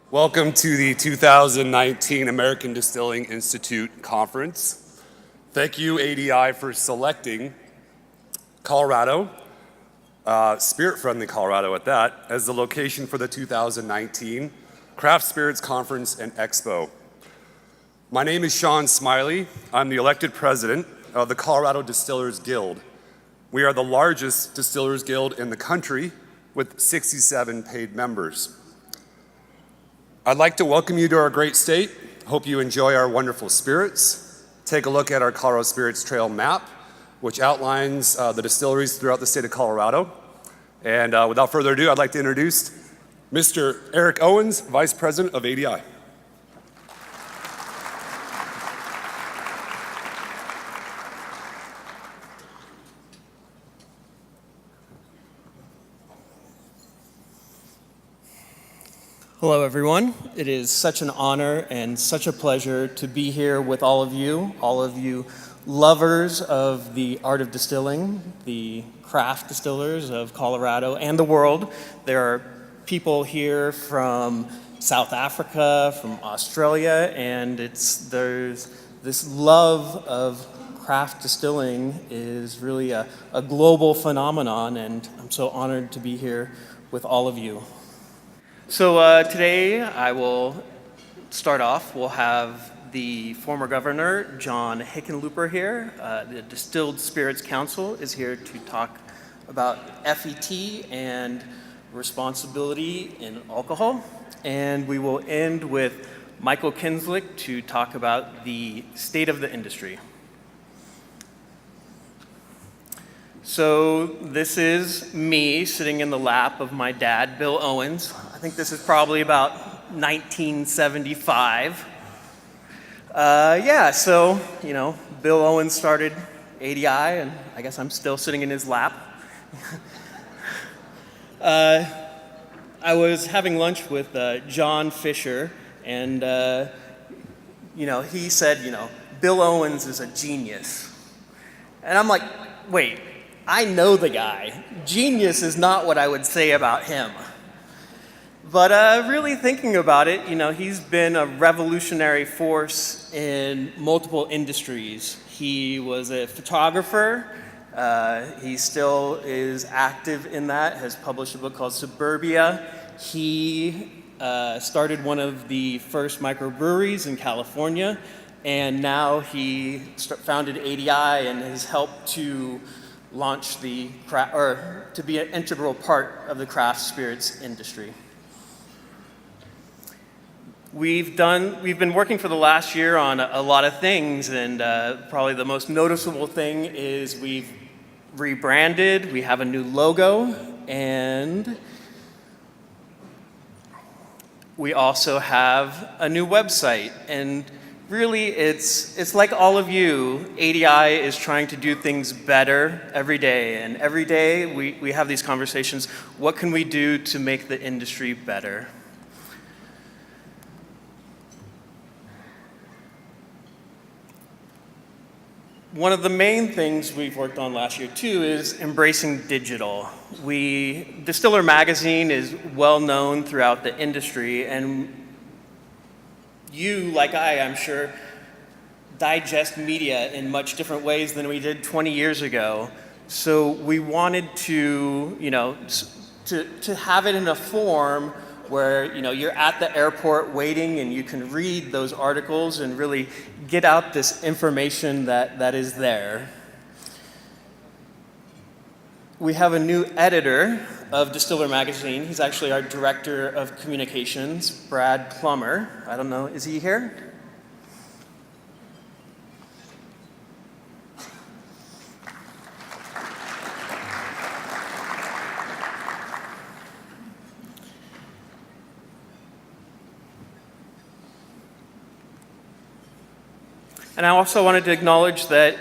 Welcome to the 2019 American Distilling Institute Conference. Thank you, ADI, for selecting Colorado, spirit-friendly Colorado at that, as the location for the 2019 Craft Spirits Conference and Expo. My name is Sean Smiley. I'm the elected president of the Colorado Distillers Guild. We are the largest distillers guild in the country with 67 paid members. I'd like to welcome you to our great state. Hope you enjoy our wonderful spirits. Take a look at our Colorado Spirits Trail map, which outlines the distilleries throughout the state of Colorado. And without further ado, I'd like to introduce Mr. Eric Owens, Vice President of ADI. Hello, everyone. It is such an honor and such a pleasure to be here with all of you lovers of the art of distilling, the craft distillers of Colorado and the world. There are people here from South Africa, from Australia, and there's this love of craft distilling is really a global phenomenon, and I'm so honored to be here with all of you. So today I will start off. We'll have the former governor, John Hickenlooper, here. The Distilled Spirits Council is here to talk about FET and responsibility in alcohol. And we will end with Michael Kinslick to talk about the state of the industry. So this is me sitting in the lap of my dad, Bill Owens. I think this is probably about 1975. Bill Owens started ADI, and I guess I'm still sitting in his lap. I was having lunch with John Fisher, and he said, Bill Owens is a genius. And I'm like, wait. I know the guy. Genius is not what I would say about him. But really thinking about it, he's been a revolutionary force in multiple industries. He was a photographer. He still is active in that, has published a book called Suburbia. He started one of the first microbreweries in California, and now he founded ADI and has helped to launch to be an integral part of the craft spirits industry. We've been working for the last year on a lot of things, and probably the most noticeable thing is we've rebranded, we have a new logo, and we also have a new website. And really, it's like all of you, ADI is trying to do things better every day. And every day we have these conversations, what can we do to make the industry better? One of the main things we've worked on last year too is embracing digital. Distiller Magazine is well known throughout the industry, and you, like I'm sure, digest media in much different ways than we did 20 years ago. So we wanted to have it in a form where, you're at the airport waiting and you can read those articles and really get out this information that is there. We have a new editor of Distiller Magazine. He's actually our director of communications, Brad Plummer. I don't know, is he here? And I also wanted to acknowledge that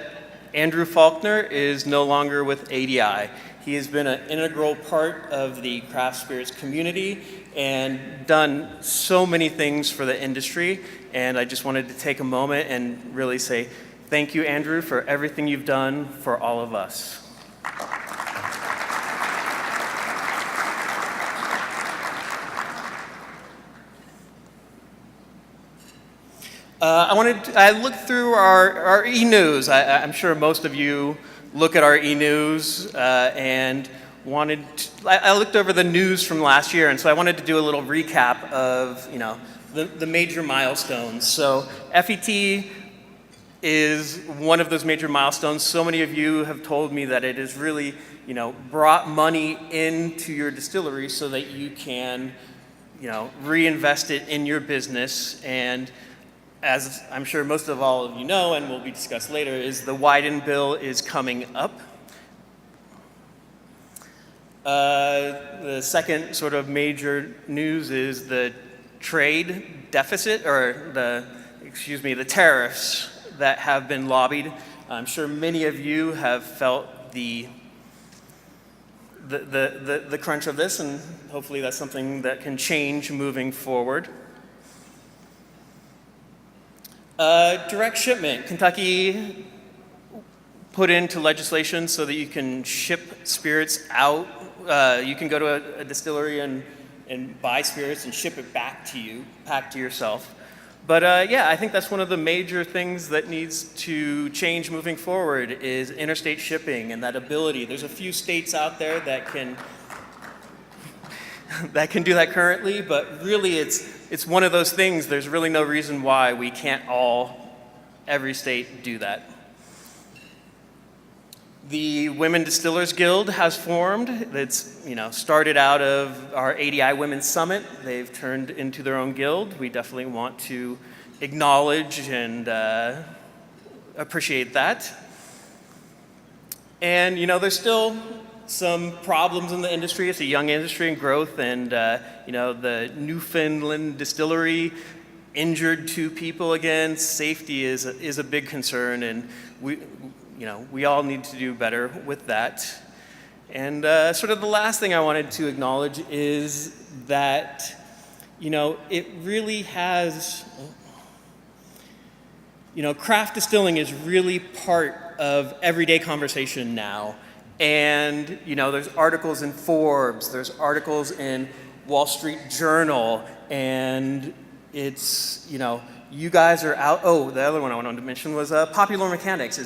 Andrew Faulkner is no longer with ADI. He has been an integral part of the craft spirits community and done so many things for the industry. And I just wanted to take a moment and really say thank you, Andrew, for everything you've done for all of us. I looked through our e-news. I'm sure most of you look at our e-news and I looked over the news from last year, and so I wanted to do a little recap of, the major milestones. So FET is one of those major milestones. So many of you have told me that it has really, brought money into your distillery so that you can, reinvest it in your business. And as I'm sure most of all of you know, and will be discussed later, is the Wyden bill is coming up. The second sort of major news is the trade deficit, or the tariffs that have been lobbied. I'm sure many of you have felt the crunch of this, and hopefully that's something that can change moving forward. Direct shipment. Kentucky put into legislation so that you can ship spirits out. You can go to a distillery and buy spirits and ship it back to yourself. But I think that's one of the major things that needs to change moving forward is interstate shipping and that ability. There's a few states out there that can do that currently, but really it's one of those things. There's really no reason why we can't every state do that. The Women Distillers Guild has formed. It's started out of our ADI Women's Summit. They've turned into their own guild. We definitely want to acknowledge and appreciate that. And there's still some problems in the industry. It's a young industry in growth, and the Newfoundland distillery injured 2 people again. Safety is a big concern, and we all need to do better with that. And sort of the last thing I wanted to acknowledge is that, it really has, craft distilling is really part of everyday conversation now. And, there's articles in Forbes, there's articles in Wall Street Journal, and it's, you guys are out. Oh, the other one I wanted to mention was Popular Mechanics.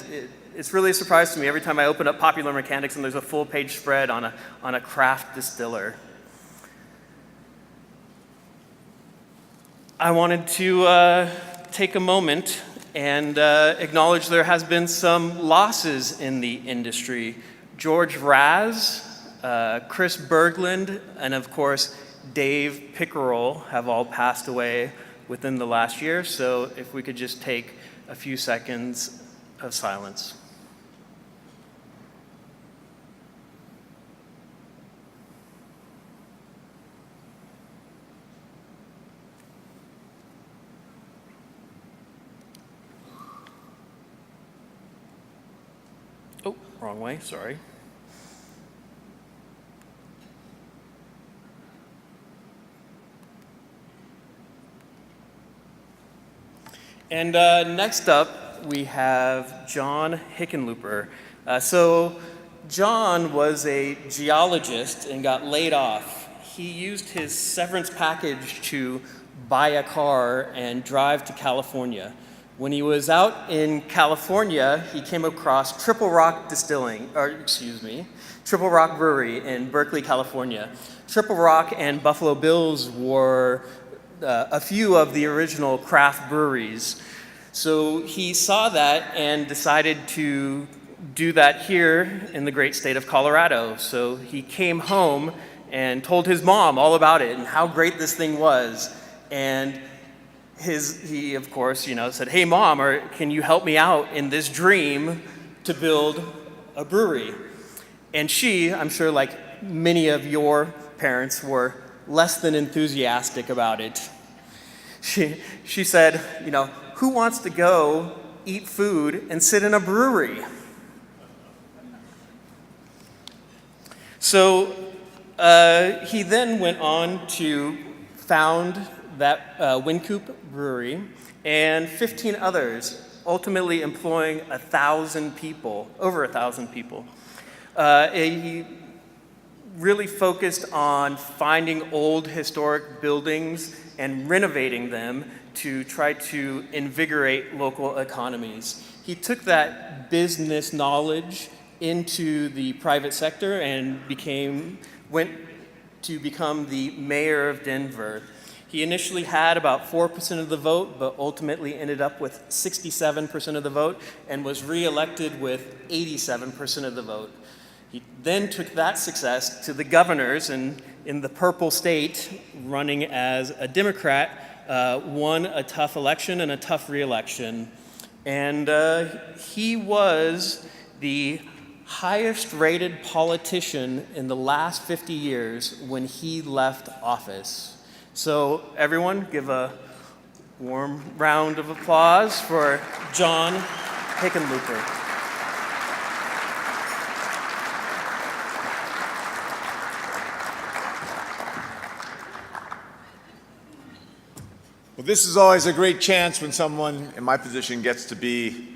It's really a surprise to me every time I open up Popular Mechanics and there's a full-page spread on a craft distiller. I wanted to take a moment and acknowledge there has been some losses in the industry. George Raz, Chris Berglund, and of course Dave Pickerel have all passed away within the last year. So if we could just take a few seconds of silence. Oh, wrong way, sorry. And next up, we have John Hickenlooper. So John was a geologist and got laid off. He used his severance package to buy a car and drive to California. When he was out in California, he came across Triple Rock Brewery in Berkeley, California. Triple Rock and Buffalo Bills were a few of the original craft breweries. So he saw that and decided to do that here in the great state of Colorado. So he came home and told his mom all about it and how great this thing was. And he of course, said, "Hey mom, can you help me out in this dream to build a brewery?" And she, I'm sure like many of your parents, were less than enthusiastic about it. She said, "Who wants to go eat food and sit in a brewery?" So he then went on to found that Wynkoop Brewery and 15 others, ultimately employing 1,000 people, over 1,000 people. He really focused on finding old historic buildings and renovating them to try to invigorate local economies. He took that business knowledge into the private sector and went to become the mayor of Denver. He initially had about 4% of the vote, but ultimately ended up with 67% of the vote and was reelected with 87% of the vote. He then took that success to the governors, and in the purple state, running as a Democrat, won a tough election and a tough reelection. And he was the highest rated politician in the last 50 years when he left office. So everyone, give a warm round of applause for John Hickenlooper. Well, this is always a great chance when someone in my position gets to be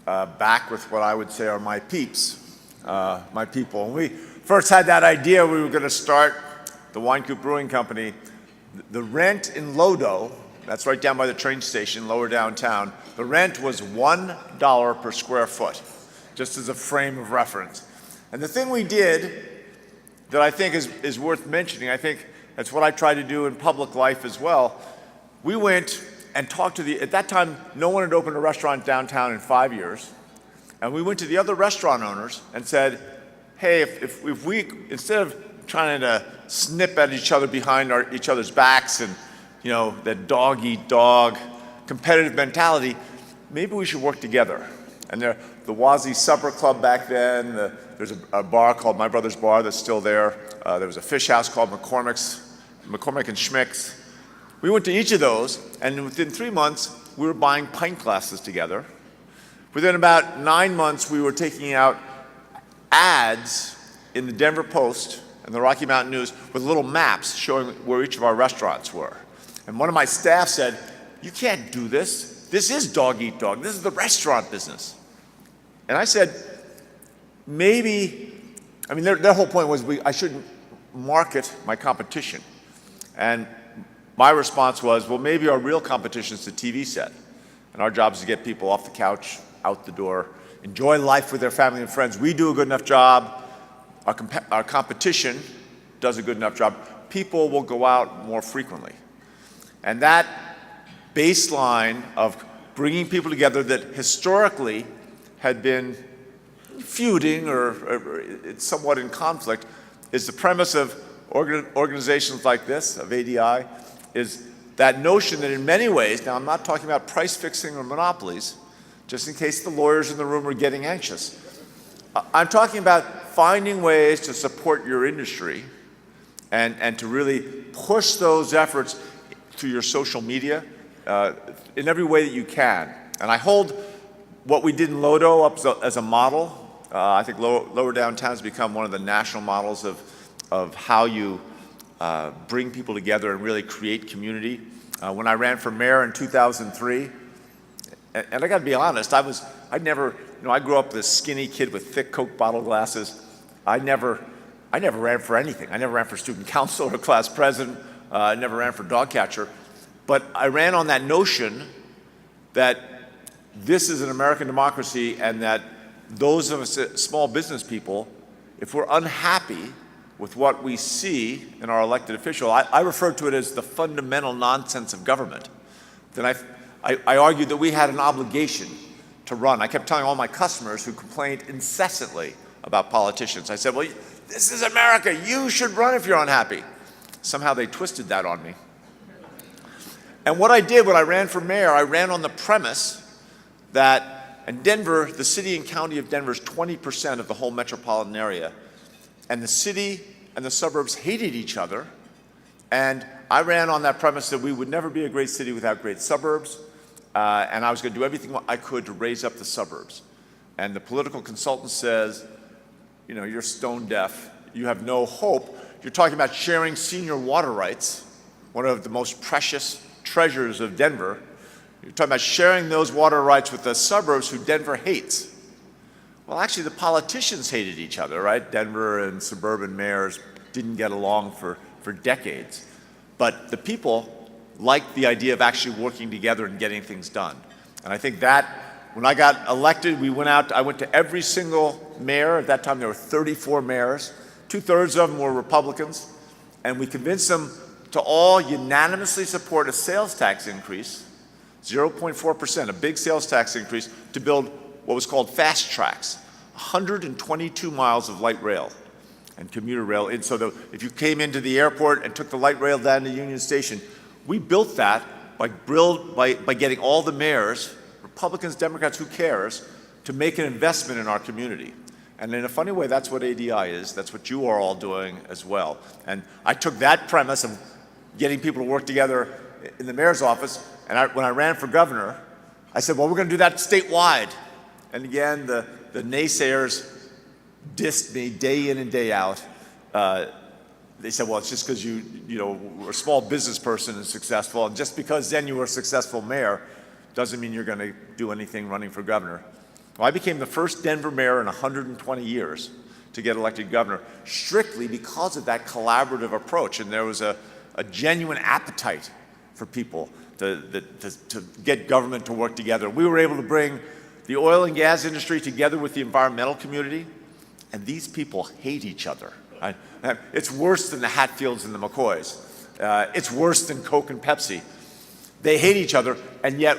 back with what I would say are my peeps, my people. When we first had that idea, we were going to start the Wynkoop Brewing Company. The rent in Lodo, that's right down by the train station, lower downtown, the rent was $1 per square foot, just as a frame of reference. And the thing we did that I think is worth mentioning, I think that's what I try to do in public life as well, we went and talked to at that time, no one had opened a restaurant downtown in 5 years, and we went to the other restaurant owners and said, hey, if we, instead of trying to snip at each other behind each other's backs and, you know, that dog-eat-dog competitive mentality, maybe we should work together. And the Wazee Supper Club back then, there's a bar called My Brother's Bar that's still there. There was a fish house called McCormick and Schmick's. We went to each of those, and within 3 months, we were buying pint glasses together. Within about 9 months, we were taking out ads in the Denver Post and the Rocky Mountain News with little maps showing where each of our restaurants were. And one of my staff said, you can't do this. This is dog eat dog. This is the restaurant business. And I said, maybe, I mean, their whole point was I shouldn't market my competition. And my response was, well, maybe our real competition is the TV set. And our job is to get people off the couch, out the door, enjoy life with their family and friends. We do a good enough job. Our competition does a good enough job. People will go out more frequently. And that baseline of bringing people together that historically had been feuding or somewhat in conflict is the premise of organizations like this, of ADI, is that notion that in many ways, now I'm not talking about price fixing or monopolies, just in case the lawyers in the room are getting anxious. I'm talking about finding ways to support your industry and to really push those efforts through your social media in every way that you can. And I hold what we did in Lodo up as a model. I think Lower Downtown has become one of the national models of how you bring people together and really create community. When I ran for mayor in 2003, and I got to be honest, I grew up this skinny kid with thick Coke bottle glasses. I never ran for anything. I never ran for student council or class president. I never ran for dog catcher. But I ran on that notion that this is an American democracy and that those of us small business people, if we're unhappy with what we see in our elected official, I refer to it as the fundamental nonsense of government, then I argued that we had an obligation to run. I kept telling all my customers who complained incessantly about politicians, I said, well, this is America, you should run if you're unhappy. Somehow they twisted that on me. And what I did when I ran for mayor, I ran on the premise that in Denver, the city and county of Denver is 20% of the whole metropolitan area. And the city and the suburbs hated each other. And I ran on that premise that we would never be a great city without great suburbs. And I was going to do everything I could to raise up the suburbs. And the political consultant says, you know, you're stone deaf. You have no hope. You're talking about sharing senior water rights, one of the most precious treasures of Denver. You're talking about sharing those water rights with the suburbs who Denver hates. Well, actually, the politicians hated each other, right? Denver and suburban mayors didn't get along for decades. But the people liked the idea of actually working together and getting things done. And I think that when I got elected, I went to every single mayor. At that time, there were 34 mayors. 2/3 of them were Republicans. And we convinced them to all unanimously support a sales tax increase, 0.4%, a big sales tax increase, to build what was called fast tracks, 122 miles of light rail and commuter rail. And so if you came into the airport and took the light rail down to Union Station, we built that by getting all the mayors, Republicans, Democrats, who cares, to make an investment in our community. And in a funny way, that's what ADI is. That's what you are all doing as well. And I took that premise of getting people to work together in the mayor's office, and when I ran for governor, I said, well, we're going to do that statewide. And again, the naysayers dissed me day in and day out. They said, well, it's just because you were a small business person and successful, and just because then you were a successful mayor doesn't mean you're going to do anything running for governor. Well, I became the first Denver mayor in 120 years to get elected governor, strictly because of that collaborative approach. And there was a genuine appetite for people to get government to work together. We were able to bring the oil and gas industry together with the environmental community, and these people hate each other. It's worse than the Hatfields and the McCoys. It's worse than Coke and Pepsi. They hate each other, and yet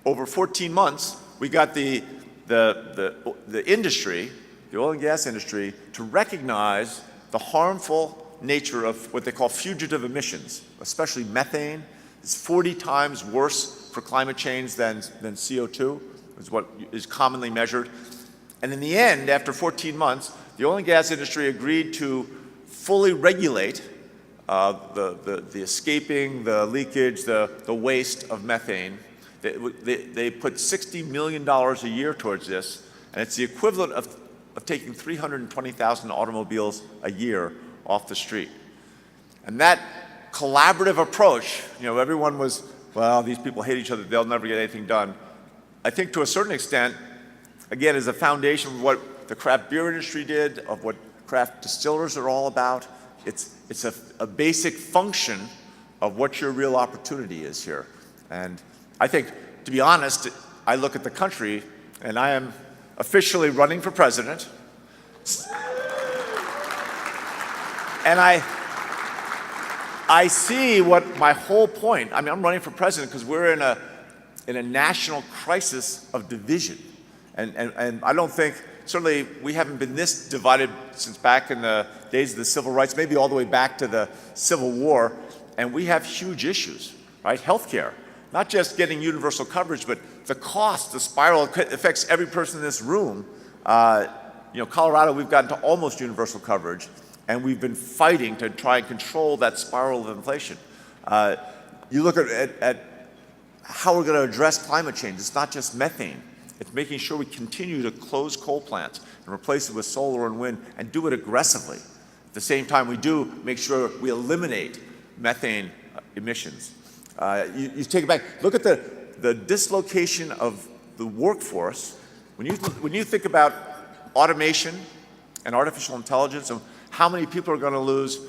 over 14 months, we got the industry, the oil and gas industry, to recognize the harmful nature of what they call fugitive emissions, especially methane. It's 40 times worse for climate change than CO2, is what is commonly measured. And in the end, after 14 months, the oil and gas industry agreed to fully regulate the escaping, the leakage, the waste of methane. They put $60 million a year towards this, and it's the equivalent of taking 320,000 automobiles a year off the street. And that collaborative approach, everyone was, well, these people hate each other, they'll never get anything done. I think to a certain extent, again, is a foundation of what the craft beer industry did, of what craft distillers are all about. It's a basic function of what your real opportunity is here. And I think, to be honest, I look at the country, and I am officially running for president. And I see what my whole point, I'm running for president because we're in a national crisis of division. And I don't think, certainly we haven't been this divided since back in the days of the civil rights, maybe all the way back to the Civil War, and we have huge issues, right? Healthcare. Not just getting universal coverage, but the cost, the spiral, affects every person in this room. Colorado, we've gotten to almost universal coverage, and we've been fighting to try and control that spiral of inflation. You look at how we're going to address climate change. It's not just methane. It's making sure we continue to close coal plants and replace it with solar and wind, and do it aggressively. At the same time, we do make sure we eliminate methane emissions. You take it back. Look at the dislocation of the workforce. When you think about automation and artificial intelligence and how many people are going to lose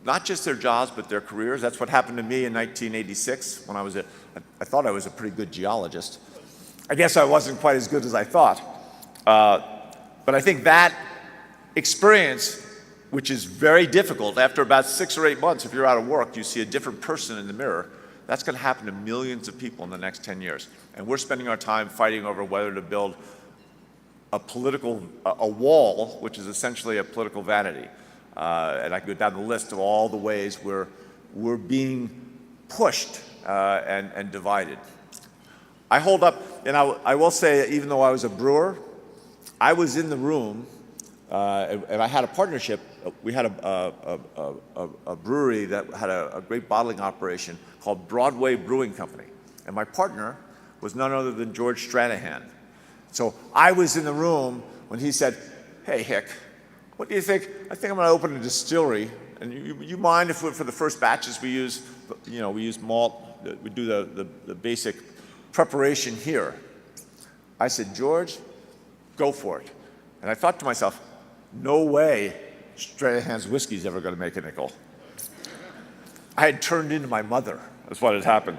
not just their jobs but their careers. That's what happened to me in 1986 when I thought I was a pretty good geologist. I guess I wasn't quite as good as I thought. But I think that experience, which is very difficult, after about 6 or 8 months, if you're out of work, you see a different person in the mirror. That's going to happen to millions of people in the next 10 years. And we're spending our time fighting over whether to build a wall, which is essentially a political vanity. And I can go down the list of all the ways we're being pushed and divided. I hold up, and I will say, even though I was a brewer, I was in the room, and I had a partnership. We had a brewery that had a great bottling operation called Broadway Brewing Company. And my partner was none other than George Stranahan. So I was in the room when he said, hey, Hick, what do you think? I think I'm going to open a distillery. And you mind if for the first batches we use malt, we do the basic preparation here. I said, George, go for it. And I thought to myself, no way Stranahan's whiskey's ever going to make a nickel. I had turned into my mother. That's what had happened.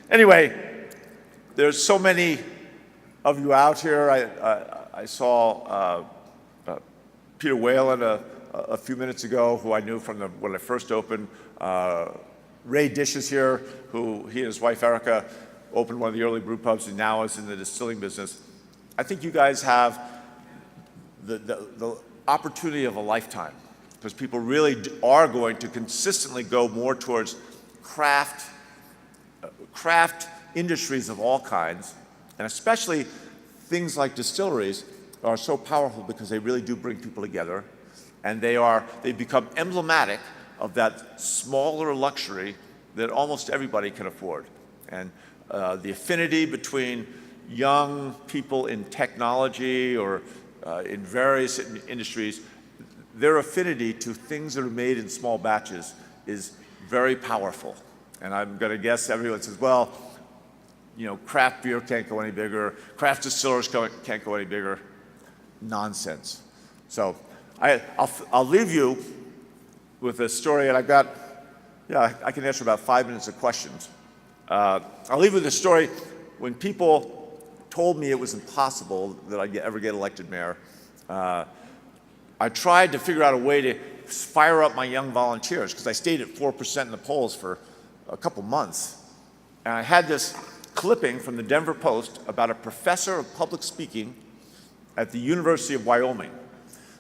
Anyway, there's so many of you out here. I saw Peter Whalen a few minutes ago, who I knew from when I first opened. Ray Dish is here, who he and his wife Erica opened one of the early brew pubs and now is in the distilling business. I think you guys have the opportunity of a lifetime, because people really are going to consistently go more towards craft industries of all kinds, and especially things like distilleries are so powerful because they really do bring people together, and they become emblematic of that smaller luxury that almost everybody can afford. And the affinity between young people in technology or in various industries, their affinity to things that are made in small batches is very powerful. And I'm going to guess everyone says, well, you know, craft beer can't go any bigger, craft distillers can't go any bigger. Nonsense. So I'll leave you with a story, and I can answer about 5 minutes of questions. I'll leave you with a story. When people told me it was impossible that I'd ever get elected mayor, I tried to figure out a way to fire up my young volunteers, because I stayed at 4% in the polls for a couple months. And I had this clipping from the Denver Post about a professor of public speaking at the University of Wyoming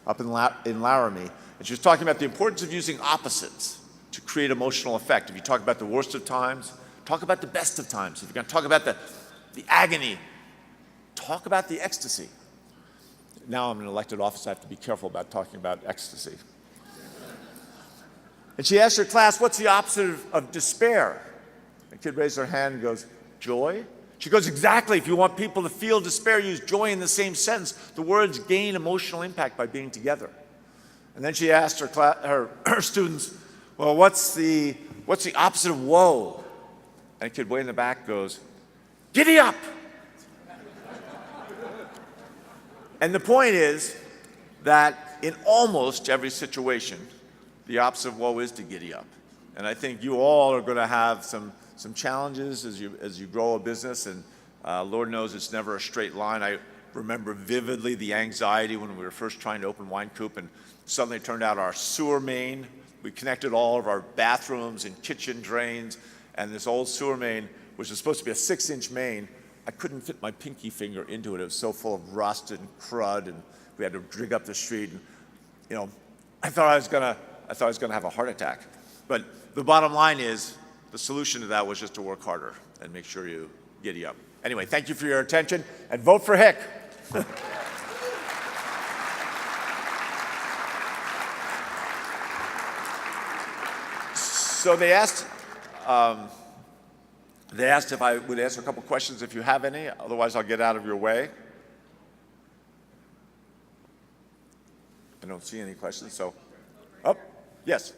up in Laramie. And she was talking about the importance of using opposites to create emotional effect. If you talk about the worst of times, talk about the best of times. If you're going to talk about the agony, talk about the ecstasy. Now I'm in elected office, I have to be careful about talking about ecstasy. And she asked her class, what's the opposite of despair? The kid raised her hand and goes, joy? She goes, exactly. If you want people to feel despair, use joy in the same sense. The words gain emotional impact by being together. And then she asked her students, well, what's the opposite of woe? And a kid way in the back goes, giddy up. And the point is that in almost every situation, the opposite of woe is to giddy up. And I think you all are going to have some challenges as you grow a business, and Lord knows it's never a straight line. I remember vividly the anxiety when we were first trying to open Wine Coop, and suddenly it turned out our sewer main, we connected all of our bathrooms and kitchen drains, and this old sewer main, which was supposed to be a 6-inch main, I couldn't fit my pinky finger into it. It was so full of rust and crud, and we had to dig up the street. And, you know, I thought I was gonna have a heart attack. But the bottom line is, the solution to that was just to work harder and make sure you giddy up. Anyway, thank you for your attention, and vote for Hick. So they asked if I would answer a couple questions if you have any, otherwise I'll get out of your way. I don't see any questions, so, oh, yes.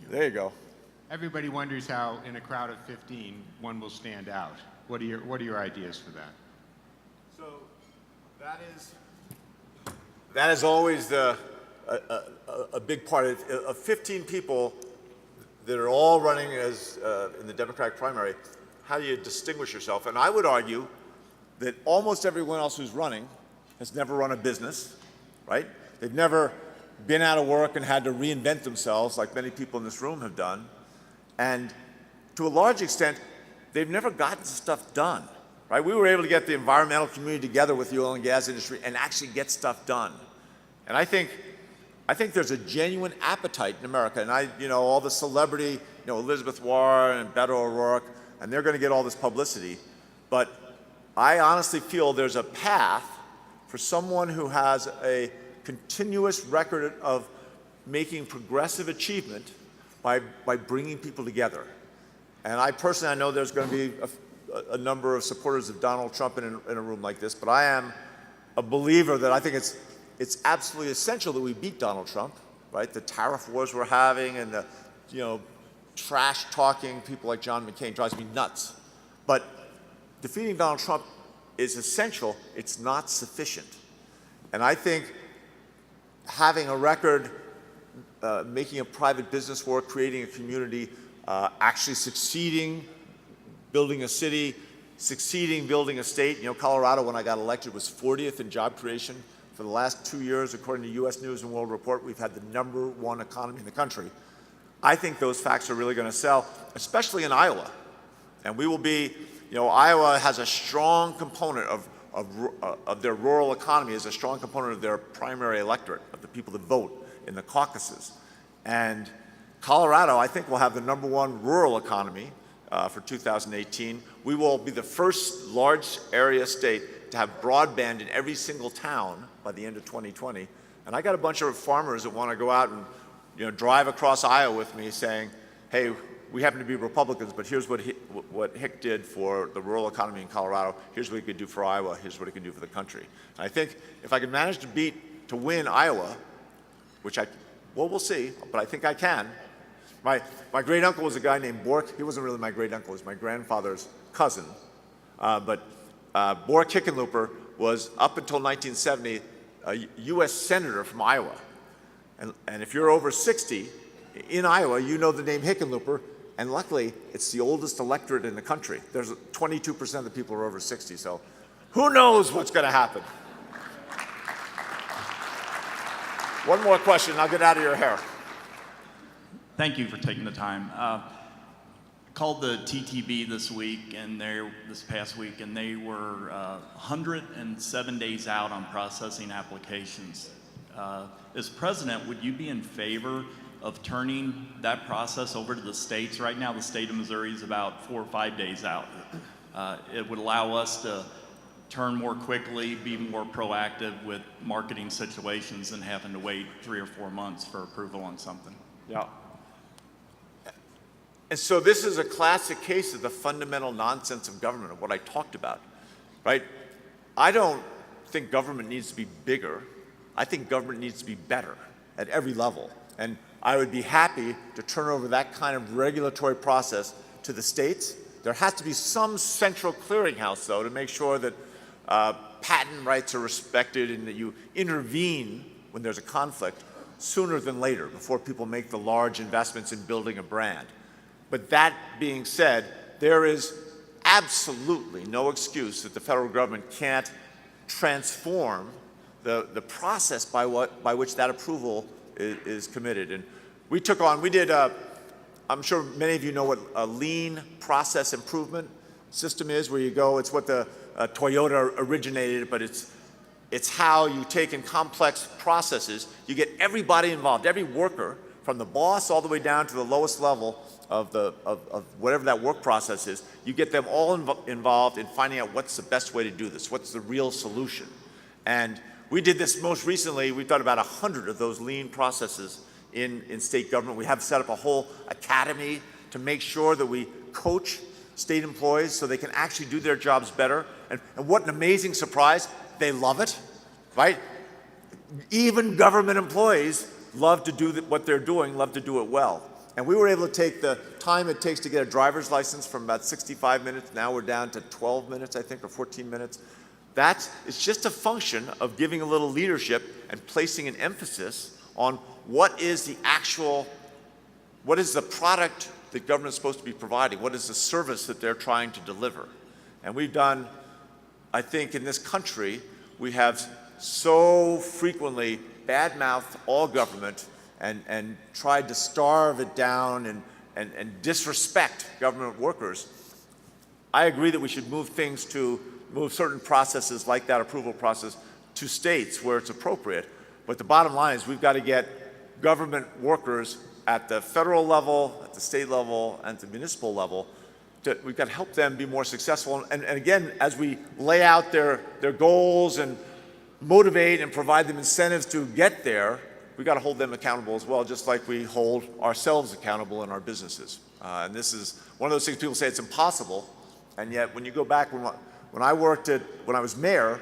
There you go. Everybody wonders how, in a crowd of 15, one will stand out. What are your ideas for that? So that is always a big part of 15 people that are all running as in the Democratic primary. How do you distinguish yourself? And I would argue that almost everyone else who's running has never run a business, right? They've never been out of work and had to reinvent themselves like many people in this room have done. And to a large extent, they've never gotten stuff done, right? We were able to get the environmental community together with the oil and gas industry and actually get stuff done. And I think there's a genuine appetite in America. And all the celebrity, Elizabeth Warren and Beto O'Rourke, and they're going to get all this publicity. But I honestly feel there's a path for someone who has a continuous record of making progressive achievement by bringing people together. And I know there's going to be a number of supporters of Donald Trump in a room like this, but I am a believer that I think it's absolutely essential that we beat Donald Trump, right? The tariff wars we're having and the trash talking people like John McCain drives me nuts. But defeating Donald Trump is essential. It's not sufficient. And I think having a record, making a private business work, creating a community, actually succeeding, building a city, succeeding, building a state. You know, Colorado, when I got elected, was 40th in job creation. For the last 2 years, according to U.S. News and World Report, we've had the #1 economy in the country. I think those facts are really going to sell, especially in Iowa. And we will be, you know, Iowa has a strong component of their rural economy, is a strong component of their primary electorate, of the people that vote in the caucuses. And Colorado, I think, will have the #1 rural economy for 2018. We will be the first large area state to have broadband in every single town by the end of 2020. And I got a bunch of farmers that want to go out and, you know, drive across Iowa with me saying, hey, we happen to be Republicans, but here's what Hick did for the rural economy in Colorado. Here's what he could do for Iowa. Here's what he can do for the country. And I think if I can manage to win Iowa, which well, we'll see, but I think I can. My great uncle was a guy named Bork. He wasn't really my great uncle. He was my grandfather's cousin. But Bork Hickenlooper was, up until 1970, a U.S. senator from Iowa. And if you're over 60 in Iowa, you know the name Hickenlooper. And luckily, it's the oldest electorate in the country. There's 22% of the people are over 60. So who knows what's going to happen? One more question, and I'll get out of your hair. Thank you for taking the time. Called the TTB this past week, and they were 107 days out on processing applications. As president, would you be in favor of turning that process over to the states? Right now, the state of Missouri is about 4 or 5 days out. It would allow us to turn more quickly, be more proactive with marketing situations than having to wait 3 or 4 months for approval on something. Yeah. And so this is a classic case of the fundamental nonsense of government, of what I talked about, right? I don't think government needs to be bigger. I think government needs to be better at every level. And I would be happy to turn over that kind of regulatory process to the states. There has to be some central clearinghouse, though, to make sure that patent rights are respected and that you intervene when there's a conflict sooner than later, before people make the large investments in building a brand. But that being said, there is absolutely no excuse that the federal government can't transform the process by which that approval is committed. And we did, I'm sure many of you know what a lean process improvement system is, where you go, it's what the Toyota originated, but it's how you take in complex processes, you get everybody involved, every worker, from the boss all the way down to the lowest level of whatever that work process is, you get them all involved in finding out what's the best way to do this, what's the real solution. And we did this most recently. We've done about 100 of those lean processes in state government. We have set up a whole academy to make sure that we coach state employees so they can actually do their jobs better. And what an amazing surprise. They love it, right? Even government employees love to do what they're doing, love to do it well. And we were able to take the time it takes to get a driver's license from about 65 minutes. Now we're down to 12 minutes, I think, or 14 minutes. It's just a function of giving a little leadership and placing an emphasis on what is the product that government is supposed to be providing? What is the service that they're trying to deliver? And we've done, I think in this country, we have so frequently badmouthed all government and tried to starve it down and disrespect government workers. I agree that we should move certain processes like that approval process to states where it's appropriate. But the bottom line is we've got to get government workers at the federal level, at the state level, and at the municipal level. We've got to help them be more successful. And again, as we lay out their goals and motivate and provide them incentives to get there, we've got to hold them accountable as well, just like we hold ourselves accountable in our businesses. And this is one of those things people say it's impossible, and yet when you go back, when I was mayor,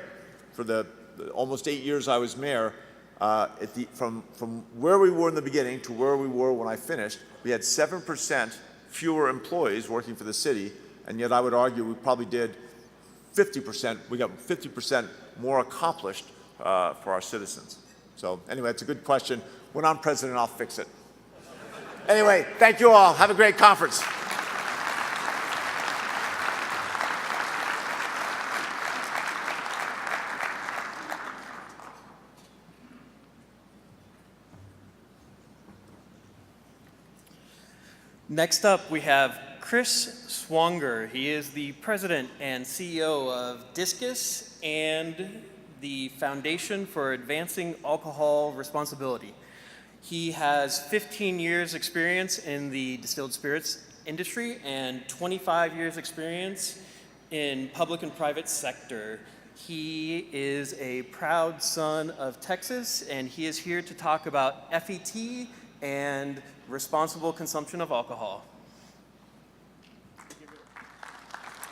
for the almost 8 years I was mayor, from where we were in the beginning to where we were when I finished, we had 7% fewer employees working for the city, and yet I would argue we probably did 50%, we got 50% more accomplished for our citizens. So anyway, it's a good question. When I'm president, I'll fix it. Anyway, thank you all. Have a great conference. Next up, we have Chris Swanger. He is the president and CEO of Discus and the Foundation for Advancing Alcohol Responsibility. He has 15 years experience in the distilled spirits industry and 25 years experience in public and private sector. He is a proud son of Texas, and he is here to talk about FET and responsible consumption of alcohol.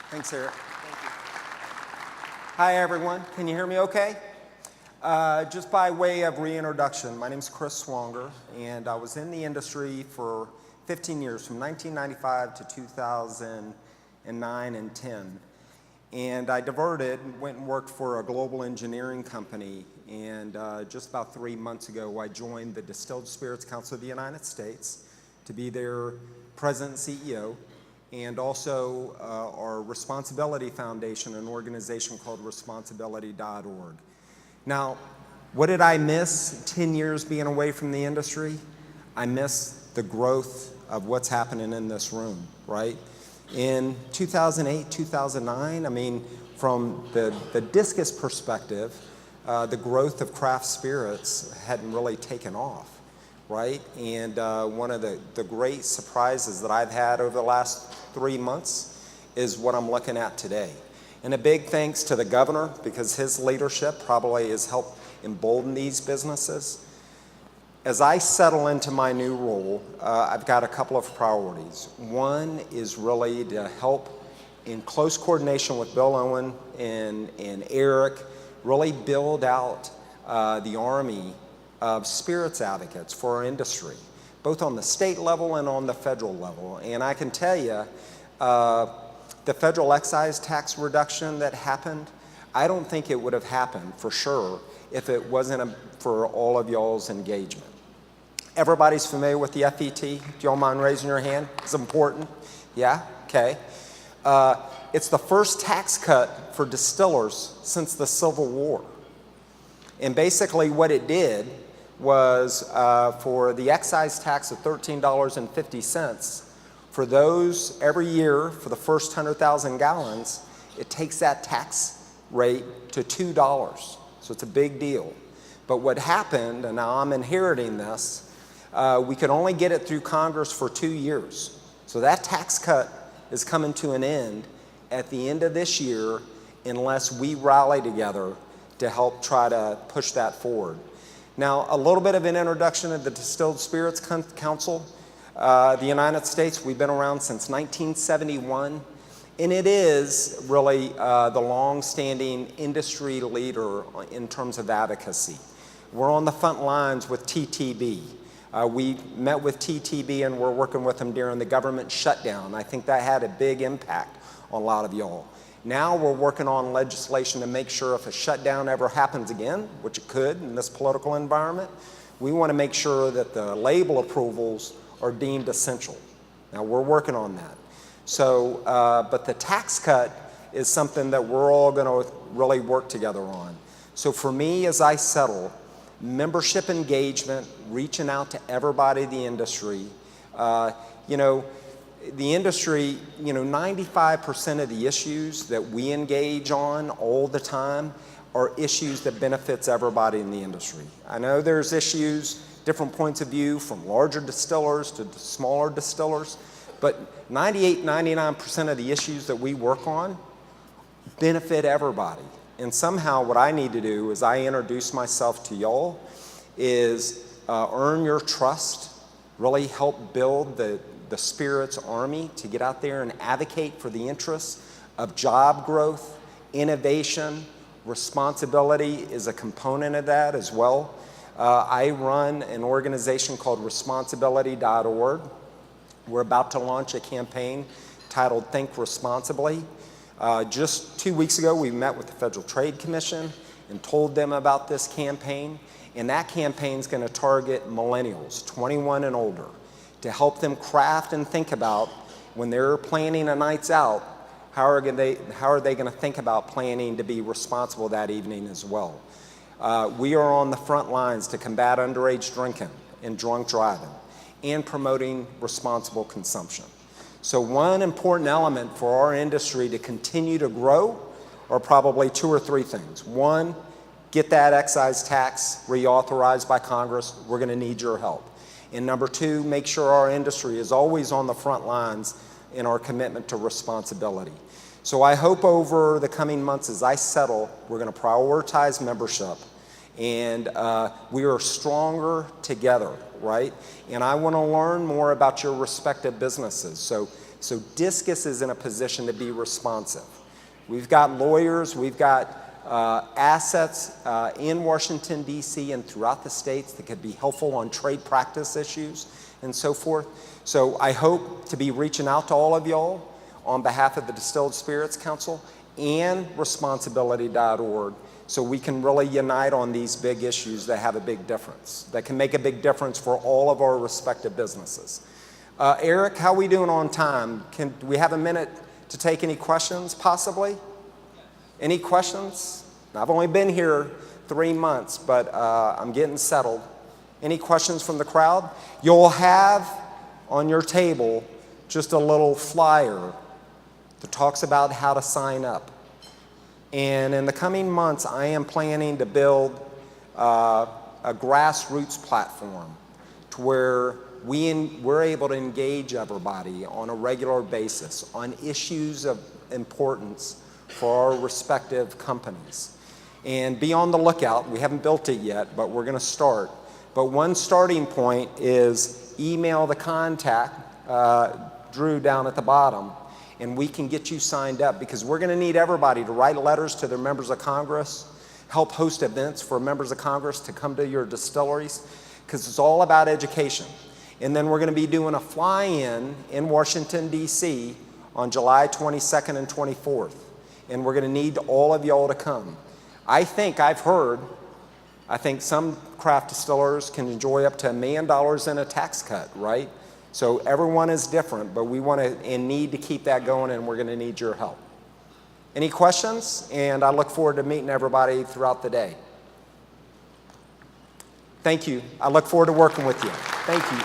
Thanks, Eric. Hi, everyone. Can you hear me okay? Just by way of reintroduction, my name is Chris Swanger, and I was in the industry for 15 years, from 1995 to 2009 and 10. And I diverted and went and worked for a global engineering company. And just about 3 months ago, I joined the Distilled Spirits Council of the United States to be their president and CEO, and also our Responsibility Foundation, an organization called responsibility.org. Now, what did I miss 10 years being away from the industry? I missed the growth of what's happening in this room, right? In 2008, 2009, I mean, from the Discus perspective, the growth of craft spirits hadn't really taken off, right? And one of the great surprises that I've had over the last 3 months is what I'm looking at today. And a big thanks to the governor, because his leadership probably has helped embolden these businesses. As I settle into my new role, I've got a couple of priorities. One is really to help, in close coordination with Bill Owen and Eric, really build out the army of spirits advocates for our industry, both on the state level and on the federal level. And I can tell you, the federal excise tax reduction that happened, I don't think it would have happened for sure if it wasn't for all of y'all's engagement. Everybody's familiar with the FET? Do y'all mind raising your hand? It's important. Yeah? Okay. It's the first tax cut for distillers since the Civil War. And basically what it did was for the excise tax of $13.50, for those every year for the first 100,000 gallons, it takes that tax rate to $2. So it's a big deal. But what happened, and now I'm inheriting this, we could only get it through Congress for 2 years. So that tax cut is coming to an end at the end of this year unless we rally together to help try to push that forward. Now, a little bit of an introduction of the Distilled Spirits Council. The United States, we've been around since 1971, and it is really the long-standing industry leader in terms of advocacy. We're on the front lines with TTB. We met with TTB and we're working with them during the government shutdown. I think that had a big impact on a lot of y'all. Now we're working on legislation to make sure if a shutdown ever happens again, which it could in this political environment, we want to make sure that the label approvals are deemed essential. Now we're working on that. So, but the tax cut is something that we're all going to really work together on. So for me, as I settle, membership engagement, reaching out to everybody in the industry. The industry, 95% of the issues that we engage on all the time are issues that benefits everybody in the industry. I know there's issues, different points of view from larger distillers to smaller distillers, but 99% of the issues that we work on benefit everybody. And somehow what I need to do is I introduce myself to y'all, is earn your trust, really help build the spirits army to get out there and advocate for the interests of job growth, innovation, responsibility is a component of that as well. I run an organization called responsibility.org. We're about to launch a campaign titled Think Responsibly. Just 2 weeks ago, we met with the Federal Trade Commission and told them about this campaign. And that campaign is going to target millennials, 21 and older, to help them craft and think about when they're planning a nights out, how are they going to think about planning to be responsible that evening as well. We are on the front lines to combat underage drinking and drunk driving and promoting responsible consumption. So one important element for our industry to continue to grow are probably 2 or 3 things. One, get that excise tax reauthorized by Congress. We're going to need your help. And number 2, make sure our industry is always on the front lines in our commitment to responsibility. So I hope over the coming months as I settle, we're going to prioritize membership, and we are stronger together, right? And I want to learn more about your respective businesses. So Discus is in a position to be responsive. We've got lawyers, we've got assets in Washington, D.C. and throughout the states that could be helpful on trade practice issues and so forth. So I hope to be reaching out to all of y'all on behalf of the Distilled Spirits Council and Responsibility.org so we can really unite on these big issues that have a big difference, that can make a big difference for all of our respective businesses. Eric, how are we doing on time? Do we have a minute to take any questions, possibly? Any questions? I've only been here 3 months, but I'm getting settled. Any questions from the crowd? You'll have on your table just a little flyer that talks about how to sign up. And in the coming months, I am planning to build a grassroots platform to where we're able to engage everybody on a regular basis on issues of importance for our respective companies. And be on the lookout. We haven't built it yet, but we're going to start. But one starting point is email the contact, Drew down at the bottom, and we can get you signed up because we're going to need everybody to write letters to their members of Congress, help host events for members of Congress to come to your distilleries, because it's all about education. And then we're going to be doing a fly-in in Washington, D.C. on July 22nd and 24th. And we're going to need all of y'all to come. I think some craft distillers can enjoy up to $1 million in a tax cut, right? So everyone is different, but we want to and need to keep that going, and we're going to need your help. Any questions? And I look forward to meeting everybody throughout the day. Thank you. I look forward to working with you. Thank you.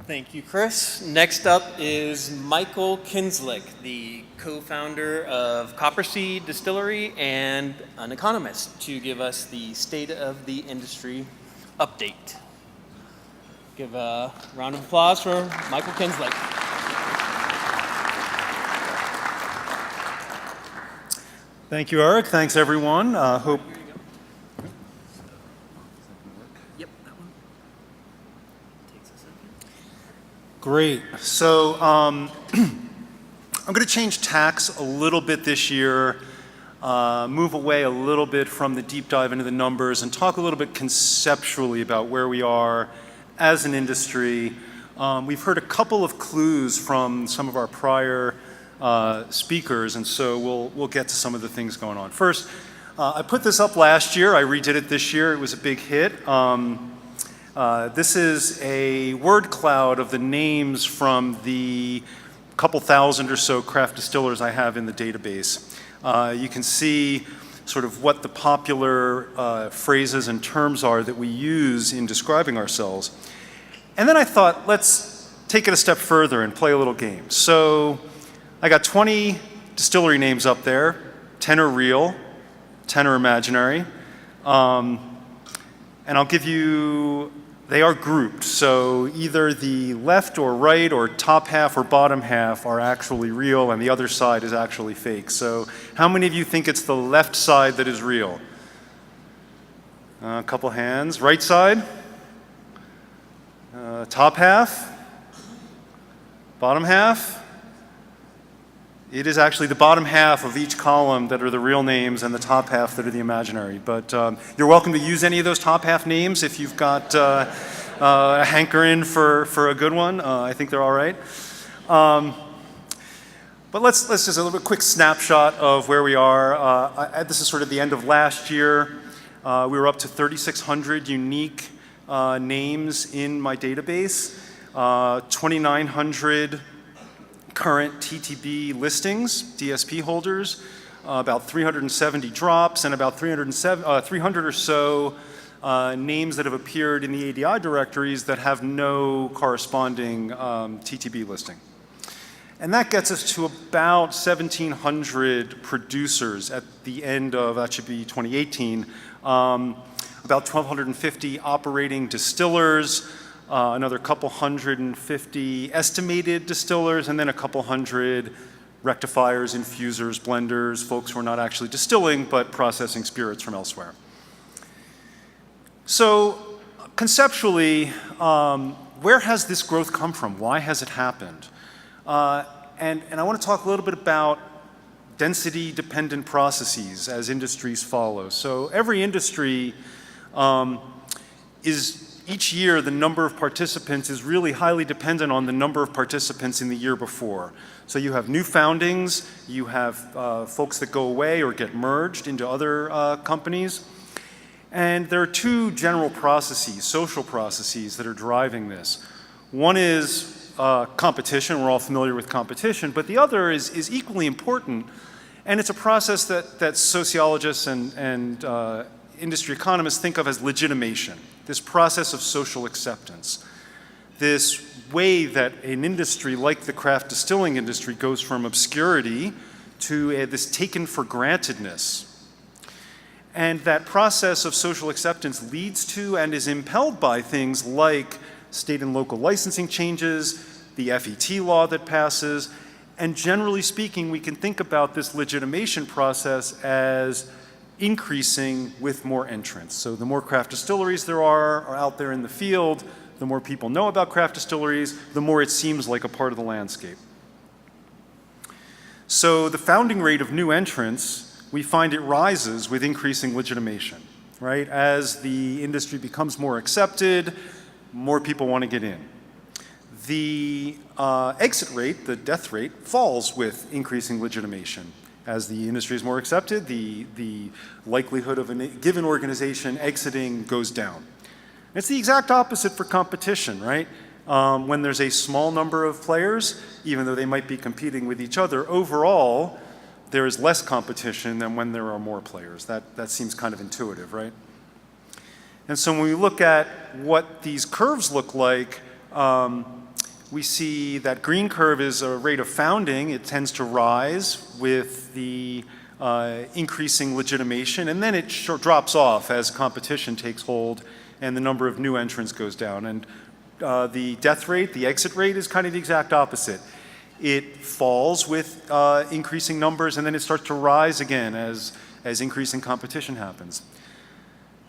Thank you, Chris. Next up is Michael Kinslick, the co-founder of Copperseed Distillery and an economist, to give us the state of the industry update. Give a round of applause for Michael Kinslick. Thank you, Eric. Thanks, everyone. Hope. Yep, that one. Takes a second. Great. So I'm going to change tacks a little bit this year, move away a little bit from the deep dive into the numbers, and talk a little bit conceptually about where we are as an industry. We've heard a couple of clues from some of our prior speakers, and so we'll get to some of the things going on. First, I put this up last year. I redid it this year. It was a big hit. This is a word cloud of the names from the couple thousand or so craft distillers I have in the database. You can see sort of what the popular phrases and terms are that we use in describing ourselves. And then I thought, let's take it a step further and play a little game. So I got 20 distillery names up there. 10 are real, 10 are imaginary. And I'll give you, they are grouped. So either the left or right or top half or bottom half are actually real and the other side is actually fake. So how many of you think it's the left side that is real? A couple hands. Right side? Top half? Bottom half? It is actually the bottom half of each column that are the real names and the top half that are the imaginary. But you're welcome to use any of those top half names if you've got a hankering for a good one. I think they're all right. But let's just a little bit quick snapshot of where we are. This is sort of the end of last year. We were up to 3,600 unique names in my database, 2,900 current TTB listings, DSP holders, about 370 drops, and about 300 or so names that have appeared in the ADI directories that have no corresponding TTB listing. And that gets us to about 1,700 producers at the end of, that should be 2018, about 1,250 operating distillers, another couple 150 estimated distillers, and then a couple hundred rectifiers, infusers, blenders, folks who are not actually distilling but processing spirits from elsewhere. So conceptually, where has this growth come from? Why has it happened? And I want to talk a little bit about density-dependent processes as industries follow. So every industry each year, the number of participants is really highly dependent on the number of participants in the year before. So you have new foundings, you have folks that go away or get merged into other companies. And there are two general processes, social processes, that are driving this. One is competition. We're all familiar with competition. But the other is equally important. And it's a process that sociologists and industry economists think of as legitimation, this process of social acceptance, this way that an industry like the craft distilling industry goes from obscurity to this taken for grantedness. And that process of social acceptance leads to and is impelled by things like state and local licensing changes, the FET law that passes, and generally speaking, we can think about this legitimation process as increasing with more entrants. So the more craft distilleries there are out there in the field, the more people know about craft distilleries, the more it seems like a part of the landscape. So the founding rate of new entrants, we find it rises with increasing legitimation, right? As the industry becomes more accepted, more people want to get in. The exit rate, the death rate, falls with increasing legitimation. As the industry is more accepted, the likelihood of a given organization exiting goes down. It's the exact opposite for competition, right? When there's a small number of players, even though they might be competing with each other, overall, there is less competition than when there are more players. That seems kind of intuitive, right? And so when we look at what these curves look like, we see that green curve is a rate of founding. It tends to rise with the increasing legitimation, and then it drops off as competition takes hold and the number of new entrants goes down. And the death rate, the exit rate, is kind of the exact opposite. It falls with increasing numbers, and then it starts to rise again as increasing competition happens.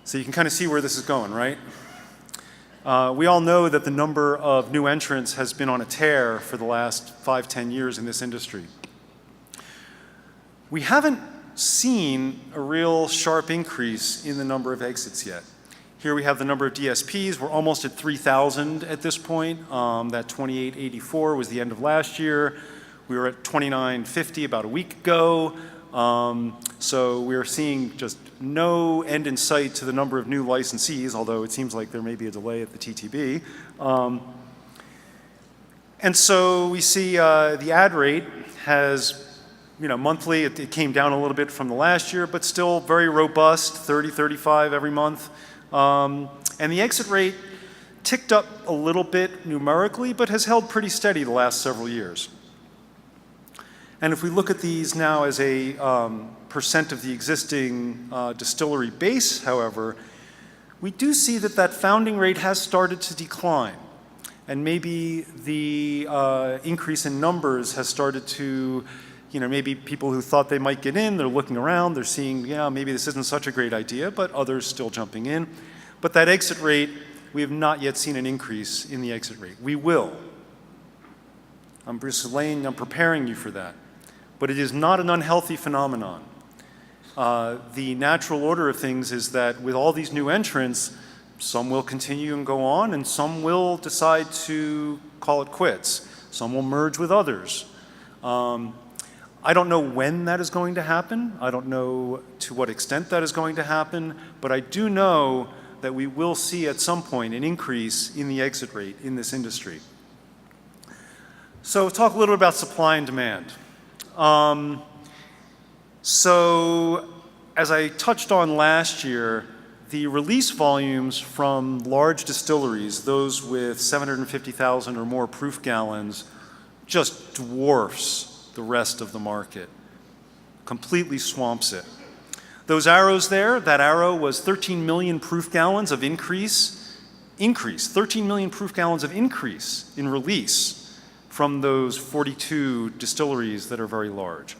So you can kind of see where this is going, right? We all know that the number of new entrants has been on a tear for the last 5-10 years in this industry. We haven't seen a real sharp increase in the number of exits yet. Here we have the number of DSPs. We're almost at 3,000 at this point. That 2884 was the end of last year. We were at 2950 about a week ago. So we're seeing just no end in sight to the number of new licensees, although it seems like there may be a delay at the TTB. And so we see the ad rate has, monthly, it came down a little bit from the last year, but still very robust, 30, 35 every month. And the exit rate ticked up a little bit numerically, but has held pretty steady the last several years. And if we look at these now as a percent of the existing distillery base, however, we do see that founding rate has started to decline. And maybe the increase in numbers has started to, maybe people who thought they might get in, they're looking around, they're seeing, maybe this isn't such a great idea, but others still jumping in. But that exit rate, we have not yet seen an increase in the exit rate. We will. I'm Bruce Lane, I'm preparing you for that. but it is not an unhealthy phenomenon. The natural order of things is that with all these new entrants, some will continue and go on, and some will decide to call it quits. Some will merge with others. I don't know when that is going to happen. I don't know to what extent that is going to happen, but I do know that we will see at some point an increase in the exit rate in this industry. So talk a little bit about supply and demand. So as I touched on last year, the release volumes from large distilleries, those with 750,000 or more proof gallons, just dwarfs the rest of the market, completely swamps it. Those arrows there, that arrow was 13 million proof gallons of increase, 13 million proof gallons of increase in release from those 42 distilleries that are very large.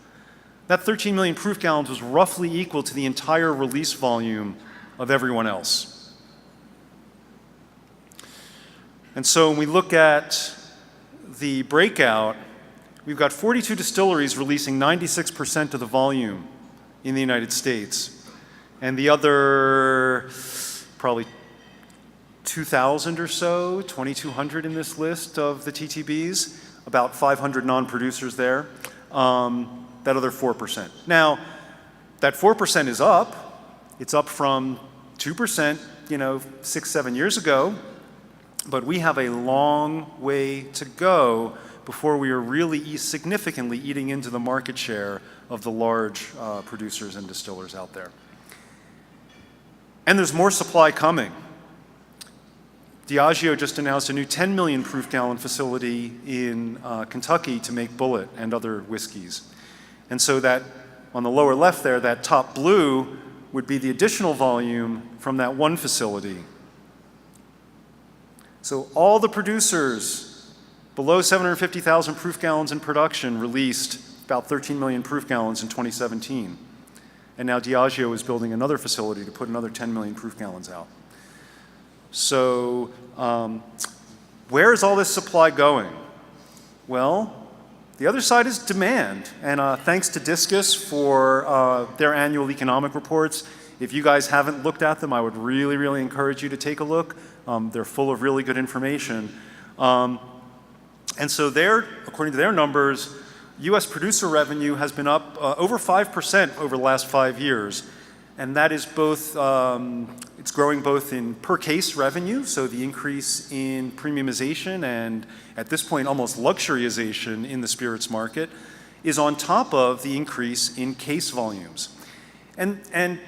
That 13 million proof gallons was roughly equal to the entire release volume of everyone else. And so when we look at the breakout, we've got 42 distilleries releasing 96% of the volume in the United States. And the other probably 2,000 or so, 2,200 in this list of the TTBs, about 500 non-producers there, that other 4%. Now, that 4% is up. It's up from 2%, 6, 7 years ago, but we have a long way to go before we are really significantly eating into the market share of the large producers and distillers out there. And there's more supply coming. Diageo just announced a new 10 million proof gallon facility in Kentucky to make Bulleit and other whiskeys. And so that, on the lower left there, that top blue would be the additional volume from that one facility. So all the producers below 750,000 proof gallons in production released about 13 million proof gallons in 2017. And now Diageo is building another facility to put another 10 million proof gallons out. So where is all this supply going? Well, the other side is demand. And thanks to Discus for their annual economic reports. If you guys haven't looked at them, I would really, really encourage you to take a look. They're full of really good information. And so according to their numbers, US producer revenue has been up over 5% over the last 5 years. And that is both, it's growing both in per case revenue, so the increase in premiumization and at this point almost luxuryization in the spirits market is on top of the increase in case volumes. And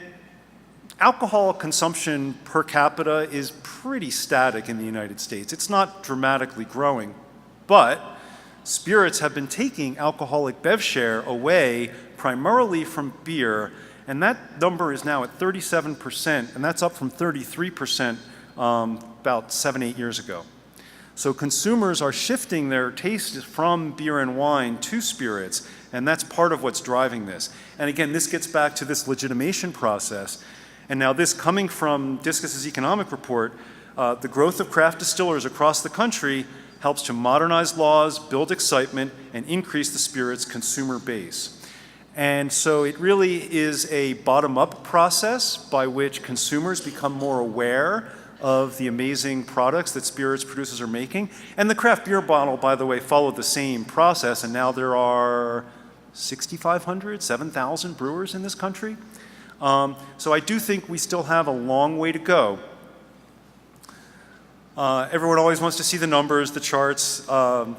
alcohol consumption per capita is pretty static in the United States. It's not dramatically growing, but spirits have been taking alcoholic bev share away primarily from beer, and that number is now at 37%, and that's up from 33% about 7-8 years ago. So consumers are shifting their tastes from beer and wine to spirits, and that's part of what's driving this. And again, this gets back to this legitimation process. And now this coming from Discus's economic report, the growth of craft distillers across the country helps to modernize laws, build excitement, and increase the spirits consumer base. And so it really is a bottom-up process by which consumers become more aware of the amazing products that spirits producers are making. And the craft beer bottle, by the way, followed the same process, and now there are 6,500, 7,000 brewers in this country. So I do think we still have a long way to go. Everyone always wants to see the numbers, the charts.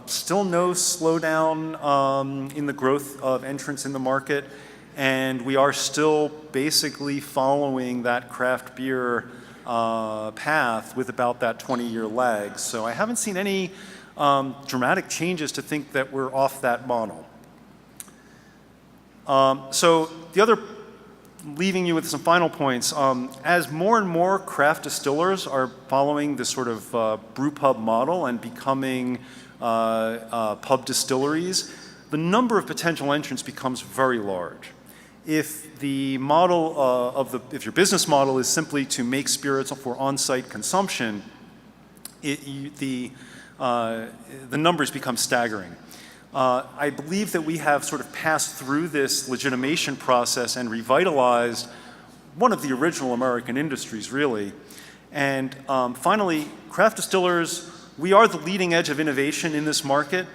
Still no slowdown in the growth of entrants in the market, and we are still basically following that craft beer path with about that 20-year lag. So I haven't seen any dramatic changes to think that we're off that model. So the other, leaving you with some final points, as more and more craft distillers are following this sort of brew pub model and becoming pub distilleries, the number of potential entrants becomes very large. If the model if your business model is simply to make spirits for on-site consumption, the numbers become staggering. I believe that we have sort of passed through this legitimation process and revitalized one of the original American industries, really. And finally, craft distillers, we are the leading edge of innovation in this market,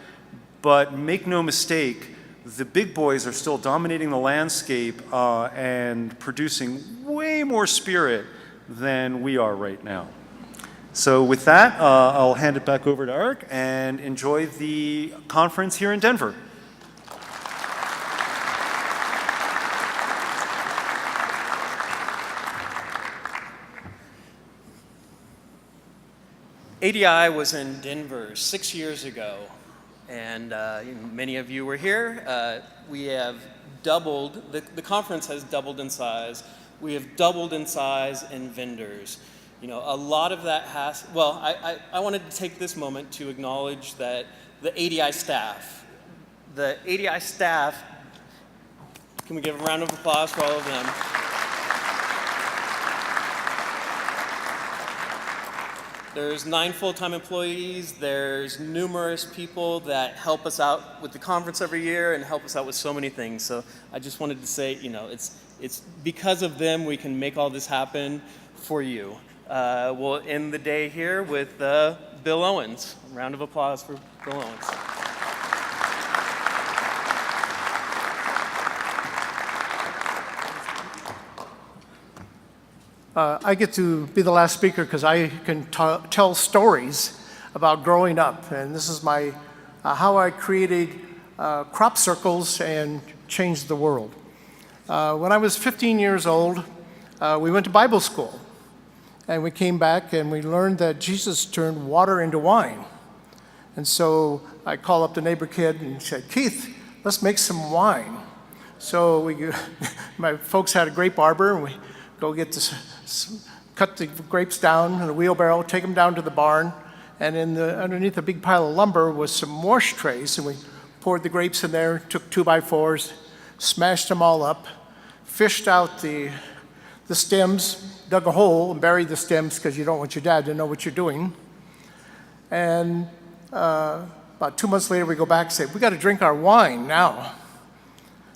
but make no mistake, the big boys are still dominating the landscape and producing way more spirit than we are right now. So with that, I'll hand it back over to Eric and enjoy the conference here in Denver. ADI was in Denver 6 years ago, and many of you were here. We have doubled, the conference has doubled in size. We have doubled in size in vendors. You know, a lot of that has, well, I wanted to take this moment to acknowledge that the ADI staff, can we give a round of applause for all of them? There's 9 full-time employees. There's numerous people that help us out with the conference every year and help us out with so many things. So I just wanted to say, you know, it's because of them we can make all this happen for you. We'll end the day here with Bill Owens. A round of applause for Bill Owens. I get to be the last speaker because I can tell stories about growing up. And this is my how I created crop circles and changed the world. When I was 15 years old, we went to Bible school. And we came back and we learned that Jesus turned water into wine. And so I called up the neighbor kid and said, Keith, let's make some wine. So my folks had a grape arbor, and we go get this, cut the grapes down in a wheelbarrow, take them down to the barn, and underneath a big pile of lumber was some wash trays, and we poured the grapes in there, took 2x4s, smashed them all up, fished out the stems, dug a hole and buried the stems because you don't want your dad to know what you're doing. And about 2 months later, we go back and say, we got to drink our wine now.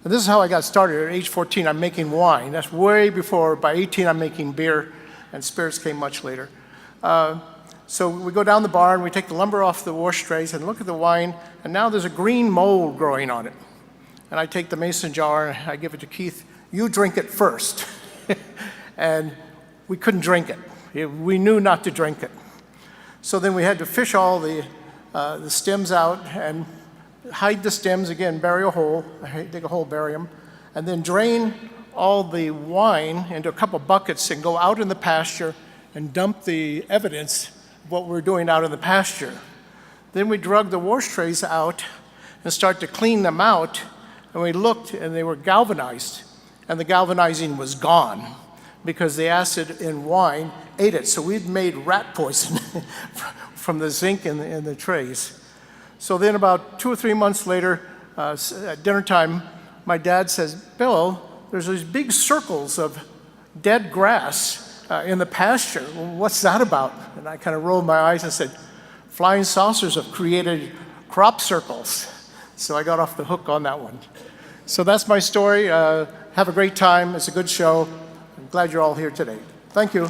And this is how I got started. At age 14, I'm making wine. That's way before, by 18, I'm making beer, and spirits came much later. So we go down the barn, we take the lumber off the wash trays and look at the wine, and now there's a green mold growing on it. And I take the mason jar and I give it to Keith. You drink it first. And we couldn't drink it. We knew not to drink it. So then we had to fish all the stems out and hide the stems, again, bury a hole, dig a hole, bury them, and then drain all the wine into a couple buckets and go out in the pasture and dump the evidence of what we're doing out in the pasture. Then we drug the wash trays out and start to clean them out, and we looked and they were galvanized, and the galvanizing was gone, because the acid in wine ate it. So we'd made rat poison from the zinc in the trays. So then about 2 or 3 months later, at dinner time, my dad says, Bill, there's these big circles of dead grass in the pasture. Well, what's that about? And I kind of rolled my eyes and said, flying saucers have created crop circles. So I got off the hook on that one. So that's my story. Have a great time. It's a good show. I'm glad you're all here today. Thank you.